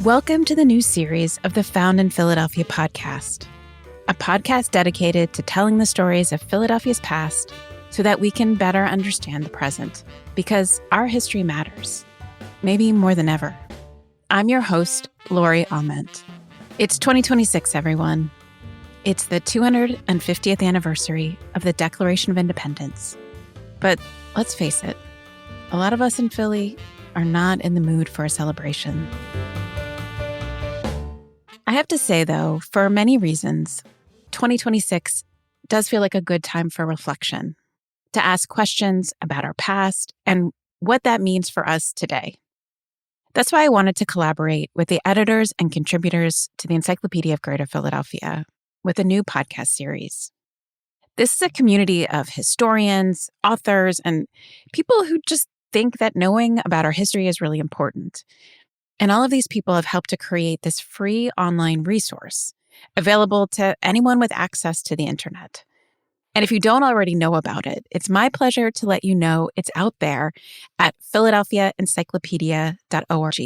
Welcome to the new series of the Found in Philadelphia podcast, a podcast dedicated to telling the stories of Philadelphia's past so that we can better understand the present, because our history matters, maybe more than ever. I'm your host, Lori Ament. It's 2026, everyone. It's the 250th anniversary of the Declaration of Independence. But let's face it, a lot of us in Philly are not in the mood for a celebration. I have to say, though, for many reasons, 2026 does feel like a good time for reflection, to ask questions about our past and what that means for us today. That's why I wanted to collaborate with the editors and contributors to the Encyclopedia of Greater Philadelphia with a new podcast series. This is a community of historians, authors, and people who just think that knowing about our history is really important. And all of these people have helped to create this free online resource available to anyone with access to the internet. And if you don't already know about it, it's my pleasure to let you know it's out there at philadelphiaencyclopedia.org.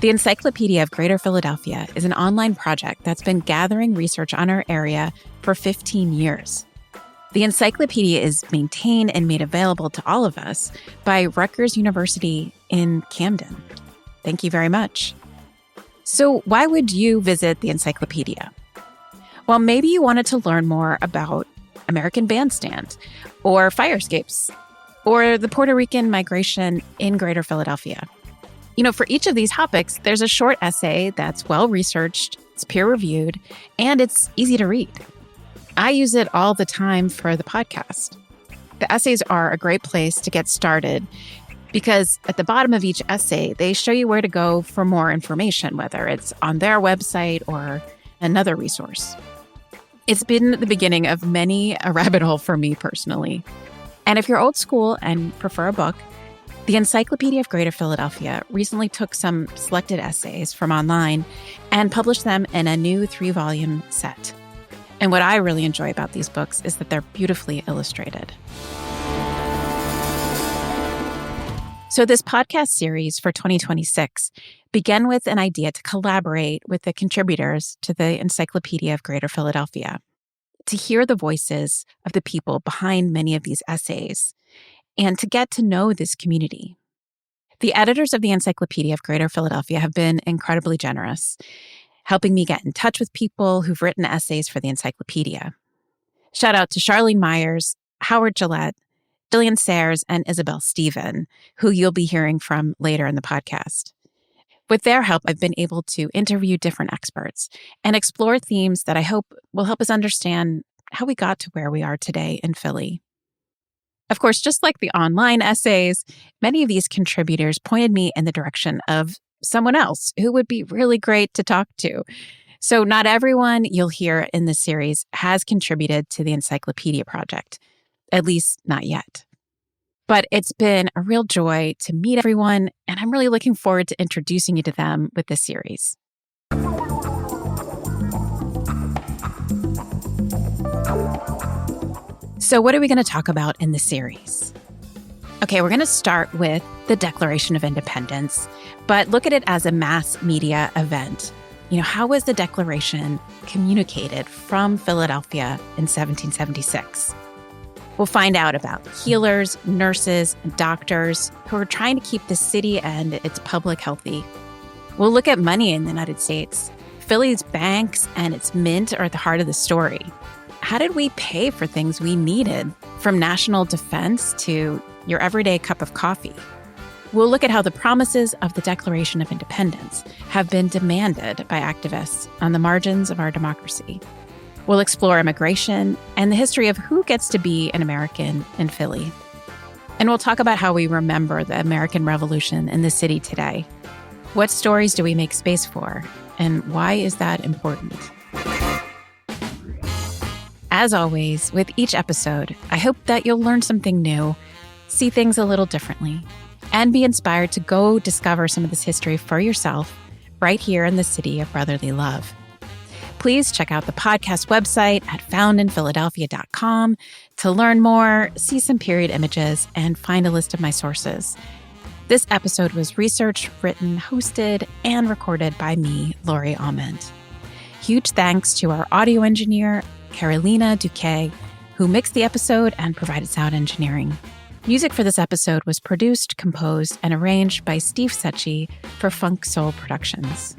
The Encyclopedia of Greater Philadelphia is an online project that's been gathering research on our area for 15 years. The encyclopedia is maintained and made available to all of us by Rutgers University in Camden. Thank you very much. So why would you visit the encyclopedia? Well, maybe you wanted to learn more about American Bandstand or fire escapes or the Puerto Rican migration in Greater Philadelphia. You know, for each of these topics, there's a short essay that's well-researched, it's peer-reviewed, and it's easy to read. I use it all the time for the podcast. The essays are a great place to get started because at the bottom of each essay, they show you where to go for more information, whether it's on their website or another resource. It's been the beginning of many a rabbit hole for me personally. And if you're old school and prefer a book, the Encyclopedia of Greater Philadelphia recently took some selected essays from online and published them in a new 3-volume set. And what I really enjoy about these books is that they're beautifully illustrated. So this podcast series for 2026 began with an idea to collaborate with the contributors to the Encyclopedia of Greater Philadelphia, to hear the voices of the people behind many of these essays, and to get to know this community. The editors of the Encyclopedia of Greater Philadelphia have been incredibly generous, helping me get in touch with people who've written essays for the encyclopedia. Shout out to Charlene Myers, Howard Gillette, Jillian Sayers, and Isabel Stephen, who you'll be hearing from later in the podcast. With their help, I've been able to interview different experts and explore themes that I hope will help us understand how we got to where we are today in Philly. Of course, just like the online essays, many of these contributors pointed me in the direction of someone else who would be really great to talk to. So not everyone you'll hear in this series has contributed to the Encyclopedia Project, at least not yet. But it's been a real joy to meet everyone, and I'm really looking forward to introducing you to them with this series. So what are we going to talk about in the series? Okay, we're going to start with the Declaration of Independence, but look at it as a mass media event. You know, how was the Declaration communicated from Philadelphia in 1776? We'll find out about healers, nurses, and doctors who are trying to keep the city and its public healthy. We'll look at money in the United States. Philly's banks and its mint are at the heart of the story. How did we pay for things we needed, from national defense to your everyday cup of coffee? We'll look at how the promises of the Declaration of Independence have been demanded by activists on the margins of our democracy. We'll explore immigration and the history of who gets to be an American in Philly. And we'll talk about how we remember the American Revolution in the city today. What stories do we make space for? And why is that important? As always, with each episode, I hope that you'll learn something new, see things a little differently, and be inspired to go discover some of this history for yourself right here in the city of brotherly love. Please check out the podcast website at foundinphiladelphia.com to learn more, see some period images, and find a list of my sources. This episode was researched, written, hosted, and recorded by me, Lori Almond. Huge thanks to our audio engineer, Carolina Duque, who mixed the episode and provided sound engineering. Music for this episode was produced, composed, and arranged by Steve Secchi for Funk Soul Productions.